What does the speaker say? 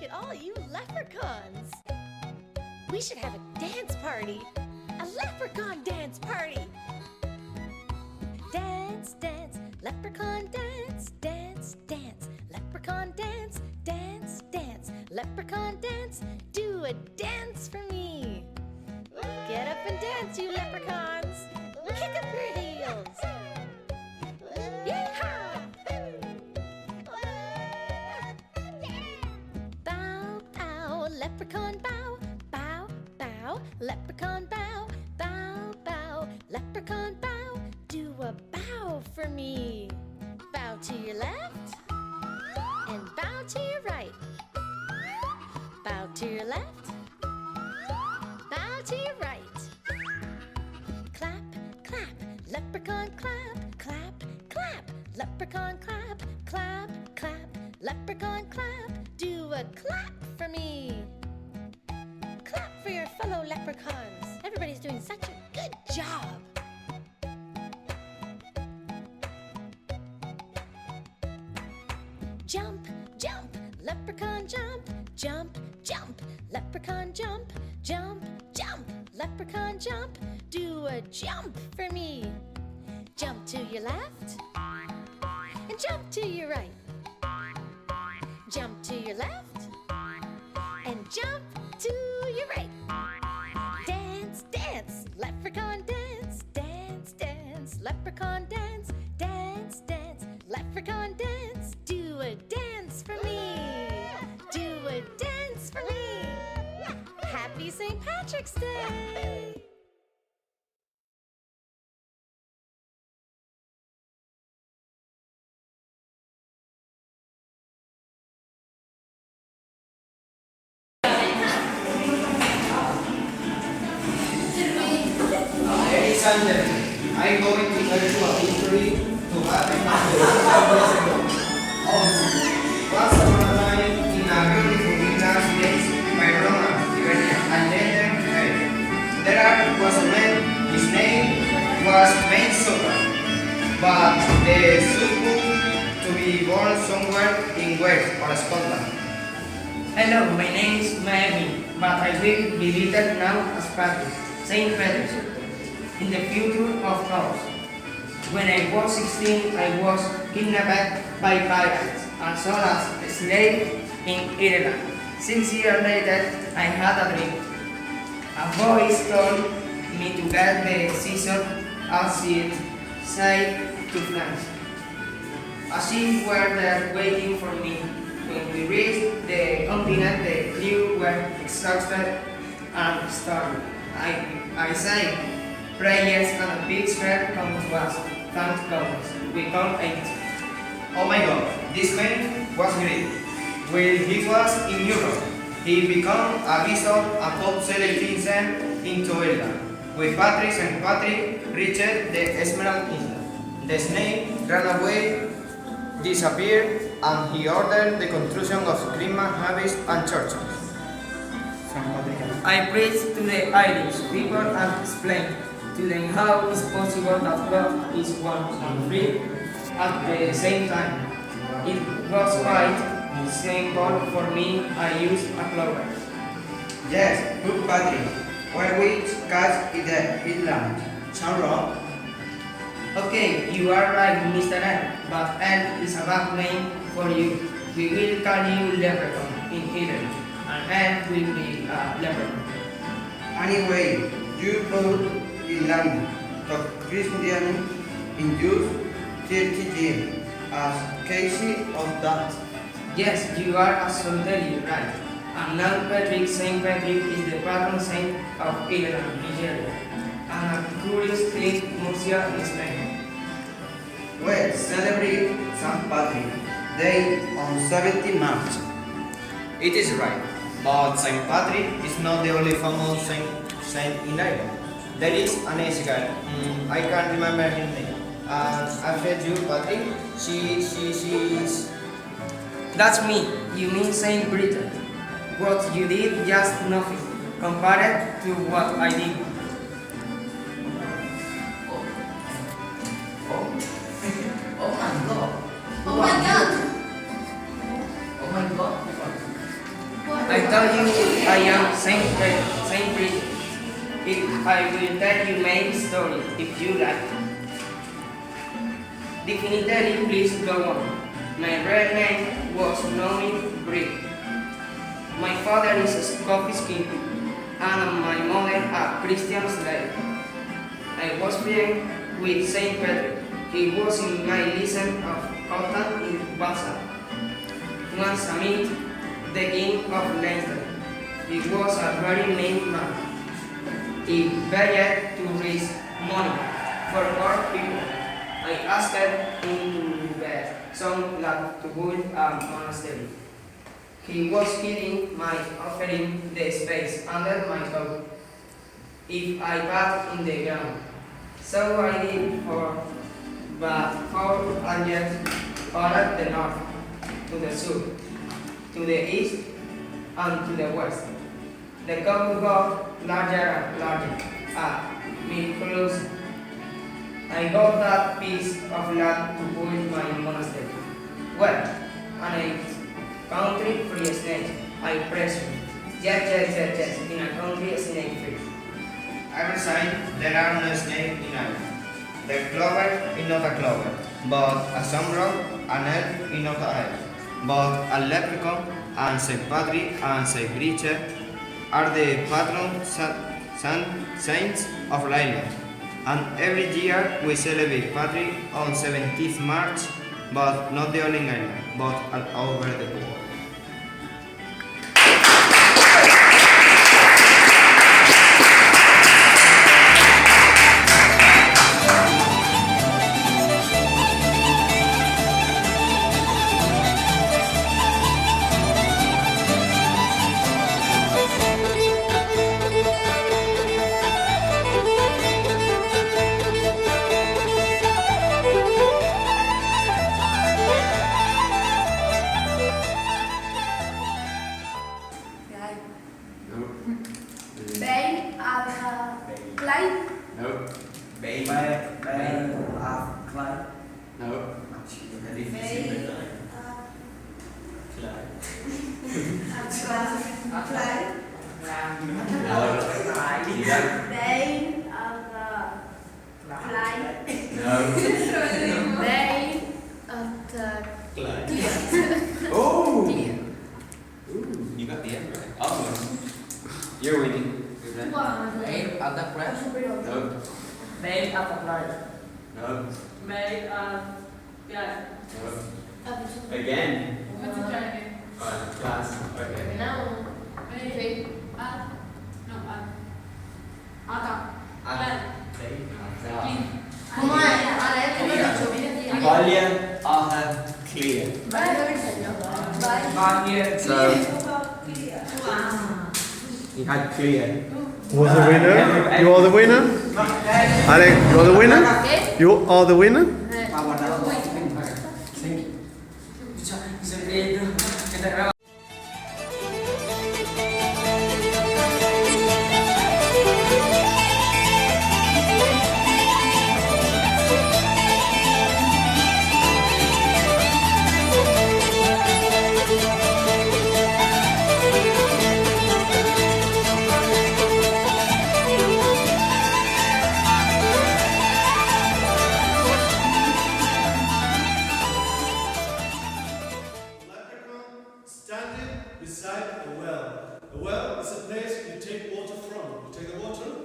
Look at all you leprechauns. We should have a dance party. A leprechaun dance party. Dance, dance, leprechaun dance, dance, dance, leprechaun dance, dance, dance, leprechaun dance. Do a dance for me. Get up and dance, you leprechauns. Kick up your heels. Yeehaw! Bow, bow, leprechaun bow, bow, bow, leprechaun bow, bow, bow, leprechaun bow. Do a bow for me. Bow to your left and bow to your right. Bow to your left, bow to your right. Clap, clap, leprechaun clap, clap, clap, leprechaun clap, clap, clap, leprechaun clap. Do a clap for me. Clap for your fellow leprechauns. Everybody's doing such a good job. Jump, jump, leprechaun jump, jump, jump, leprechaun jump, jump, jump, leprechaun jump. Do a jump for me. Jump to your left and jump to your right. Jump to your left and jump to your right. Dance, dance, leprechaun dance, dance, dance, leprechaun dance, dance, dance, leprechaun dance. Do a dance for me. Do a dance for me. Happy St. Patrick's Day. Ladies and gentlemen, I'm going to tell you a history to happen years ago. Once upon a time, in a beautiful Minas place by Roma, Iberia, and later there was a man, his name was Minnesota, but they supposed to be born somewhere in Wales or Scotland. Hello, my name is Miami, but I will be written now as Patrick, Saint Patrick, in the future of course. When I was 16, I was kidnapped by pirates and sold as a slave in Ireland. 6 years later, I had a dream. A voice told me to get the season as it sailed to France. A ship were there waiting for me. When we reached the continent, the crew were exhausted and starving. I sang prayers and a big spread come to us. Thank God. We called it. Oh my God, this man was great. When he was in Europe, he became a bishop and Pope Celestine into Ireland. When Patrick and Patrick reached the Emerald Island, the snake ran away, disappeared, and he ordered the construction of Christmas habits and churches. I preached to the Irish people and explained to them how it's possible that God is one and three at the same time. It was quite simple for me. I used a clover. Yes, good Patrick. Where which catch in the inland? Sorrow? Okay, you are right, Mr. N, but N is a bad name for you. We will call you Leprechaun in Italy, and N will be a leprechaun. Anyway, you both inland of Christian in use 30 years as Casey of that. Yes, you are absolutely right. And now Patrick, Saint Patrick is the patron saint of Ireland, Nigeria, and a curious thing, Murcia in Spain. Well, celebrate St. Patrick Day on 17 March. It is right, but Saint Patrick is not the only famous saint in Ireland. There is an Asian girl, I can't remember her name. And after you, Patrick, she's... That's me. You mean Saint Britain. What you did, just nothing, compared to what I did. Oh my God! Oh my God! Oh my God! tell you I am Saint Bridget. I will tell you my story if you like. Definitely, please go on. My real name was Nomi Brick. My father is a Scottish king, and my mother a Christian slave. I was playing with Saint Patrick. He was in my lesson of Cotton in Baza. Once I met the king of Leinster. He was a very mean man. He begged to raise money for poor people. I asked him to bet some land to build a monastery. He was killing my offering the space under my coat if I bat in the ground. So I did but 400 toward the north, to the south, to the east, and to the west. The coat got larger and larger, me close. I got that piece of land to build my monastery. Well, and a country free snake, I presume. Yes, in a country snake free. I resign, there are no snakes in Ireland. The clover is not a clover, but a sunrock, an elf is not an elf, but a leprechaun, and St. Patrick and St. Bridget are the patron saints of Ireland. And every year we celebrate Patrick on 17th March, but not only in Ireland, but all over the world. Bane of Clyde. No. Bane. Bane of Clyde. No. Bane of Clyde. Bane of Clyde. No. Bane of Oh! Ooh, you got the end right. Awesome. You're winning. Good man. Bane of the Press. No. Bane of the Clyde. No. Bane of Clyde. No. Again. What's the dragon? Class. Okay. No. Bane Come on. Valiant are clear. So he had clear. Was the winner? You are the winner? Alec, you're the winner? You are the winner? Standing beside a well. A well is a place you take water from. You take the water